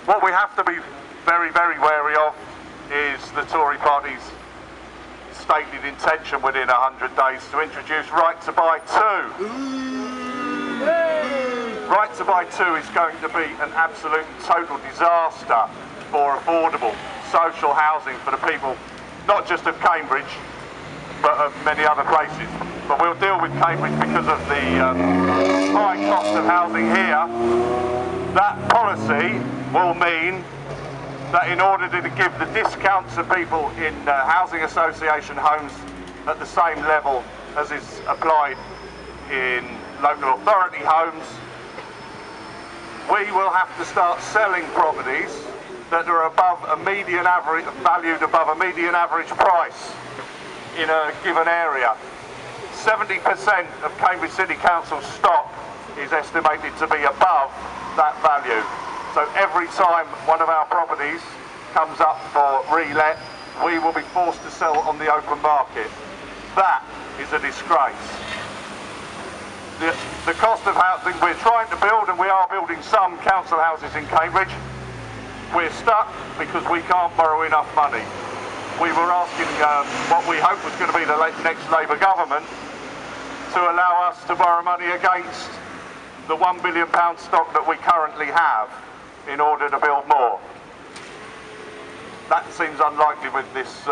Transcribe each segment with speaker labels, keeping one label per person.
Speaker 1: What we have to be very, very wary of is the Tory party's stated intention within 100 days to introduce Right to Buy 2. Right to Buy 2 is going to be an absolute and total disaster for affordable social housing for the people, not just of Cambridge, but of many other places. But we'll deal with Cambridge because of the high cost of housing here. That policy will mean that in order to give the discounts to people in housing association homes at the same level as is applied in local authority homes, we will have to start selling properties that are above a median average, valued above a median average price in a given area. 70% of Cambridge City Council stock is estimated to be above that value. So every time one of our properties comes up for re-let, we will be forced to sell on the open market. That is a disgrace. The cost of housing we're trying to build, and we are building some council houses in Cambridge, we're stuck because we can't borrow enough money. We were asking what we hoped was going to be the next Labour government to allow us to borrow money against the £1 billion stock that we currently have in order to build more. That seems unlikely with this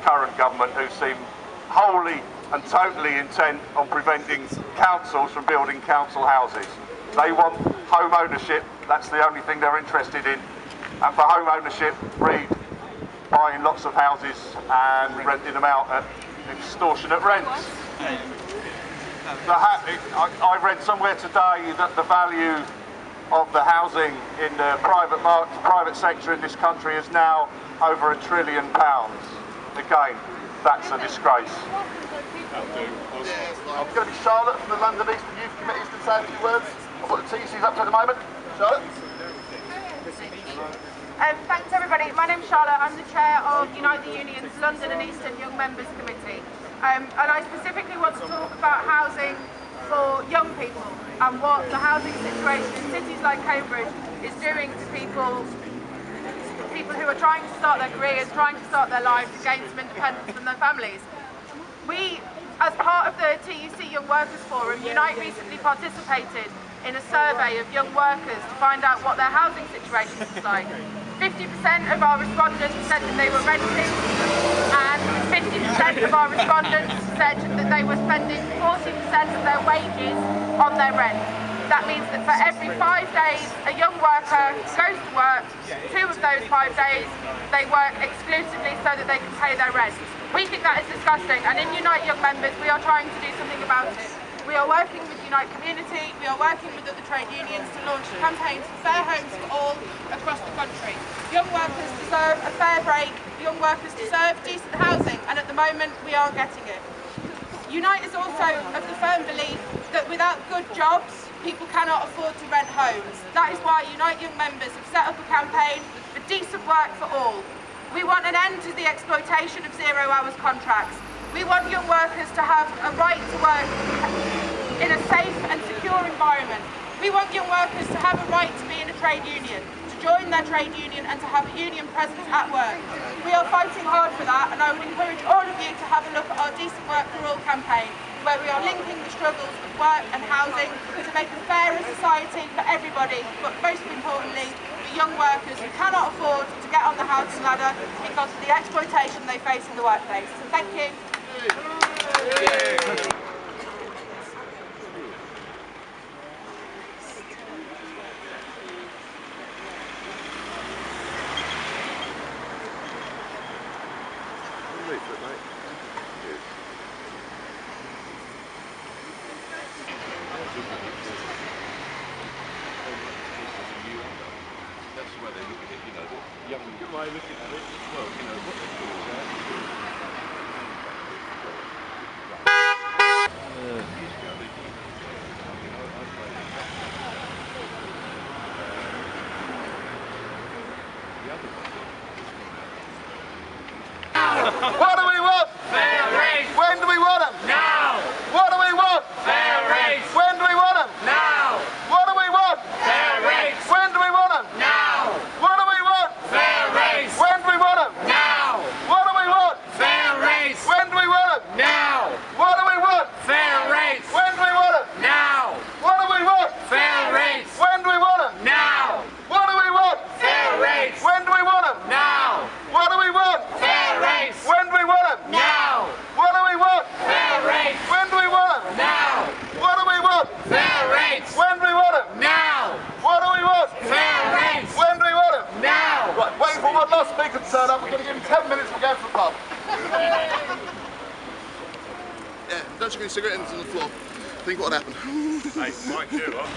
Speaker 1: current government, who seem wholly and totally intent on preventing councils from building council houses. They want home ownership, that's the only thing they're interested in. And for home ownership, read buying lots of houses and renting them out at extortionate rents. I read somewhere today that the value of the housing in the private sector in this country is now over £1 trillion. Again, that's a disgrace.
Speaker 2: I'm going to be Charlotte from the London Eastern Youth Committee to say a few words of what the TEC's up to at the moment. Charlotte?
Speaker 3: Thanks everybody. My name's Charlotte. I'm the chair of Unite the Union's London and Eastern Young Members Committee. And I specifically want to talk about housing for young people and what the housing situation in cities like Cambridge is doing to people who are trying to start their careers, trying to start their lives, to gain some independence from their families. We, as part of the TUC Young Workers Forum, Unite recently participated in a survey of young workers to find out what their housing situation was like. 50% of our respondents said that they were renting, and 50% of our respondents said that they were spending 40% of their wages on their rent. That means that for every 5 days a young worker goes to work, 2 of those 5 days they work exclusively so that they can pay their rent. We think that is disgusting, and in Unite Young Members we are trying to do something about it. We are working with Unite Community, we are working with other trade unions to launch campaigns for fair homes for all across the country. Young workers deserve a fair break, young workers deserve decent housing, and at the moment we aren't getting it. Unite is also of the firm belief that without good jobs, people cannot afford to rent homes. That is why Unite Young Members have set up a campaign for decent work for all. We want an end to the exploitation of 0 hours contracts. We want young workers to have a right to work in a safe and secure environment. We want young workers to have a right to be in a trade union, to join their trade union and to have a union presence at work. We are fighting hard for that, and I would encourage all of you to have a look at our Decent Work for All campaign, where we are linking the struggles with work and housing to make a fairer society for everybody, but most importantly for young workers who cannot afford to get on the housing ladder because of the exploitation they face in the workplace. So thank you.
Speaker 4: That's why they look at it, you know, the young guy looking at it as well, you know, what they're doing there.
Speaker 2: What do we want?
Speaker 5: Fair rates!
Speaker 2: When do we want them?
Speaker 5: Now!
Speaker 2: What do we want?
Speaker 5: Fair rates!
Speaker 2: When do we want them?
Speaker 5: Now!
Speaker 2: What do we want?
Speaker 5: Fair rates!
Speaker 2: When do we want them?
Speaker 5: Now!
Speaker 2: going to give him 10 minutes, we'll go for a pub. Yeah, don't chuck any cigarette ends on the floor. Think what would happen.
Speaker 4: Hey, Mike, you lot.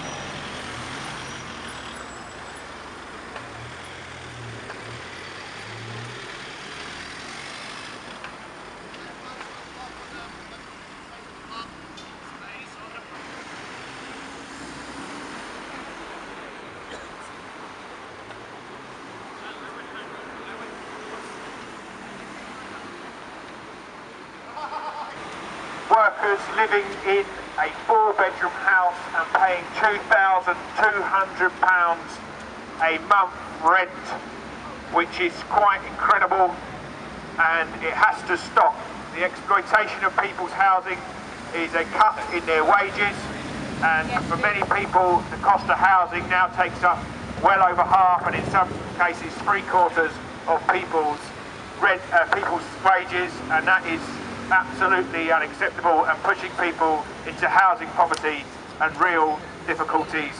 Speaker 6: Workers living in a 4-bedroom house and paying £2,200 a month rent, which is quite incredible, and it has to stop. The exploitation of people's housing is a cut in their wages, and for many people the cost of housing now takes up well over half, and in some cases 3/4 of people's rent, people's wages, and that is absolutely unacceptable and pushing people into housing poverty and real difficulties.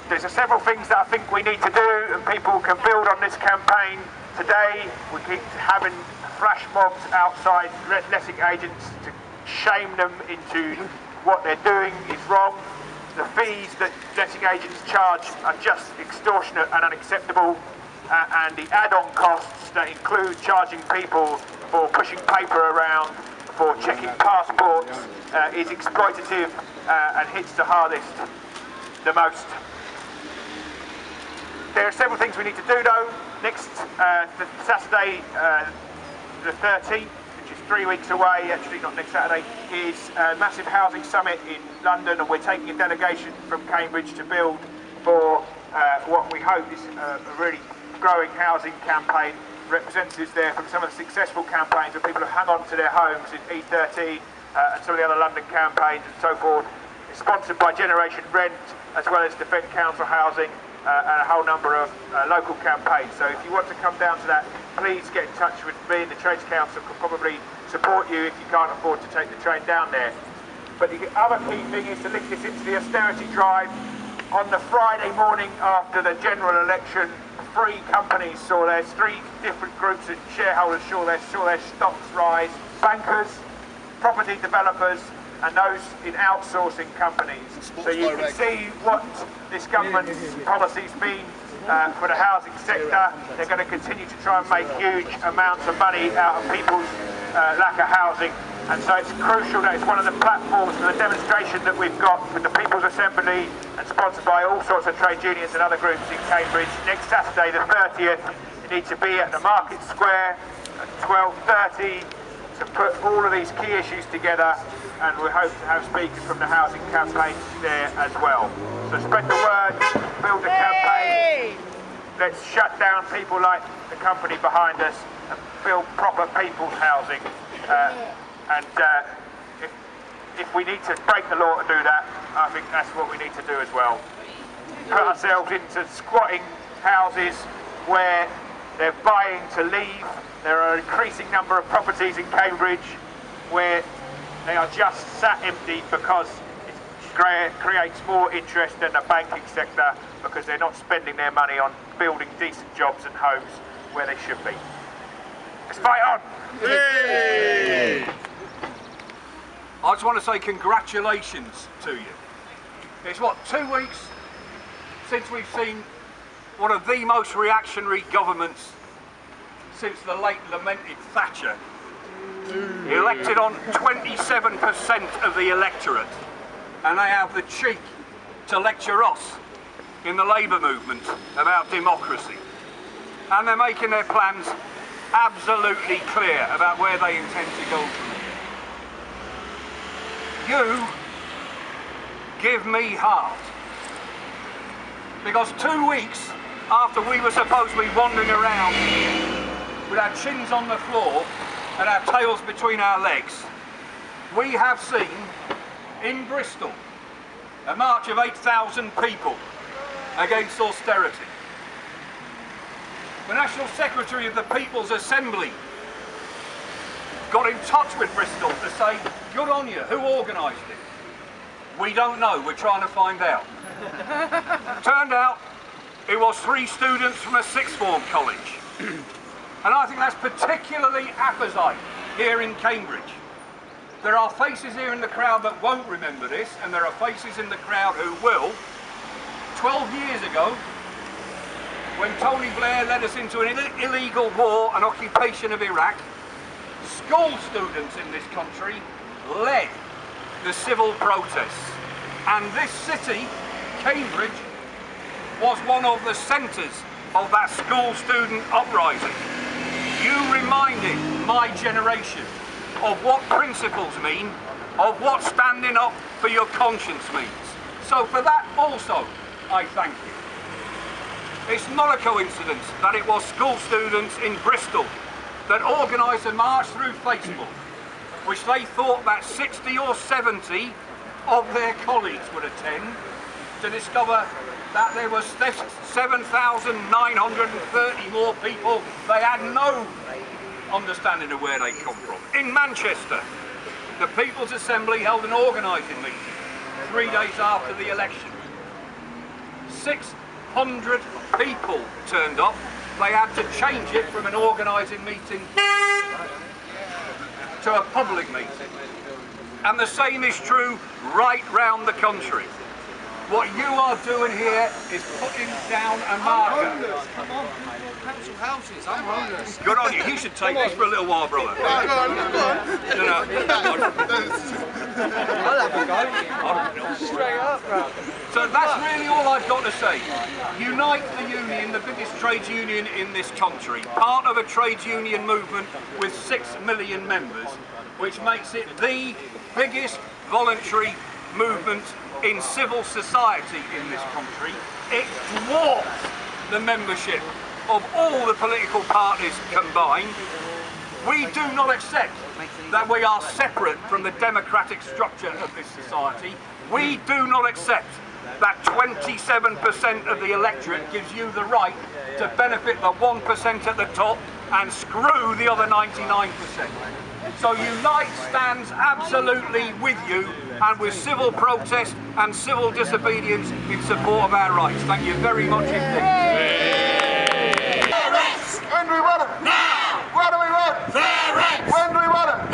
Speaker 6: There's several things that I think we need to do, and people can build on this campaign. Today we keep having flash mobs outside letting agents to shame them into what they're doing is wrong. The fees that letting agents charge are just extortionate and unacceptable, and the add-on costs that include charging people for pushing paper around, for checking passports, is exploitative and hits the hardest, the most. There are several things we need to do though. Next Saturday, the 13th, which is 3 weeks away, actually not next Saturday, is a massive housing summit in London, and we're taking a delegation from Cambridge to build for what we hope is a really growing housing campaign. Representatives there from some of the successful campaigns where people have hung on to their homes in E13 and some of the other London campaigns and so forth. It's sponsored by Generation Rent as well as Defend Council Housing and a whole number of local campaigns. So if you want to come down to that, please get in touch with me, and the Trades Council can probably support you if you can't afford to take the train down there. But the other key thing is to link this into the austerity drive. On the Friday morning after the general election, 3 companies saw their 3 different groups of shareholders saw their stocks rise: bankers, property developers, and those in outsourcing companies. So you can see what this government's policies mean for the housing sector. They're going to continue to try and make huge amounts of money out of people's lack of housing. And so it's crucial that it's one of the platforms for the demonstration that we've got with the People's Assembly and sponsored by all sorts of trade unions and other groups in Cambridge. Next Saturday, the 30th, you need to be at the Market Square at 12:30 to put all of these key issues together, and we hope to have speakers from the housing campaign there as well. So spread the word, build a campaign. Let's shut down people like the company behind us and build proper people's housing. If we need to break the law to do that, I think that's what we need to do as well. Put ourselves into squatting houses where they're buying to leave. There are an increasing number of properties in Cambridge where they are just sat empty because it creates more interest than the banking sector, because they're not spending their money on building decent jobs and homes where they should be. Let's fight on!
Speaker 4: Yay! I just want to say congratulations to you. It's what, 2 weeks since we've seen one of the most reactionary governments since the late lamented Thatcher, elected on 27% of the electorate, and they have the cheek to lecture us in the Labour movement about democracy. And they're making their plans absolutely clear about where they intend to go from here. You give me heart, because 2 weeks after we were supposed to be wandering around with our chins on the floor and our tails between our legs, we have seen in Bristol a march of 8,000 people against austerity. The National Secretary of the People's Assembly got in touch with Bristol to say, good on you, who organised it? We don't know, we're trying to find out. Turned out it was 3 students from a 6th form college. And I think that's particularly apposite here in Cambridge. There are faces here in the crowd that won't remember this, and there are faces in the crowd who will. 12 years ago, when Tony Blair led us into an illegal war and occupation of Iraq, school students in this country led the civil protests. And this city, Cambridge, was one of the centres of that school student uprising. You reminded my generation of what principles mean, of what standing up for your conscience means. So for that also, I thank you. It's not a coincidence that it was school students in Bristol that organised a march through Facebook, which they thought that 60 or 70 of their colleagues would attend, to discover that there was 7,930 more people. They had no understanding of where they come from. In Manchester, the People's Assembly held an organising meeting 3 days after the election. 600 people turned up. They had to change it from an organising meeting to a public meeting. And the same is true right round the country. What you are doing here is putting down a marker.
Speaker 7: Come on, council houses, I'm homeless.
Speaker 4: Good on you. You should take this for a little while, brother.
Speaker 7: Go on.
Speaker 4: I'll
Speaker 7: have a go. Straight up, bro.
Speaker 4: So that's really all I've got to say. Unite the union, the biggest trades union in this country, part of a trades union movement with 6 million members, which makes it the biggest voluntary movement in civil society in this country. It dwarfs the membership of all the political parties combined. We do not accept that we are separate from the democratic structure of this society. We do not accept that 27% of the electorate gives you the right to benefit the 1% at the top and screw the other 99%. So Unite stands absolutely with you and with civil protest and civil disobedience in support of our rights. Thank you very much indeed.
Speaker 2: When do we want them? Now! Where do we want?
Speaker 5: Fair rights!
Speaker 2: When do we want them?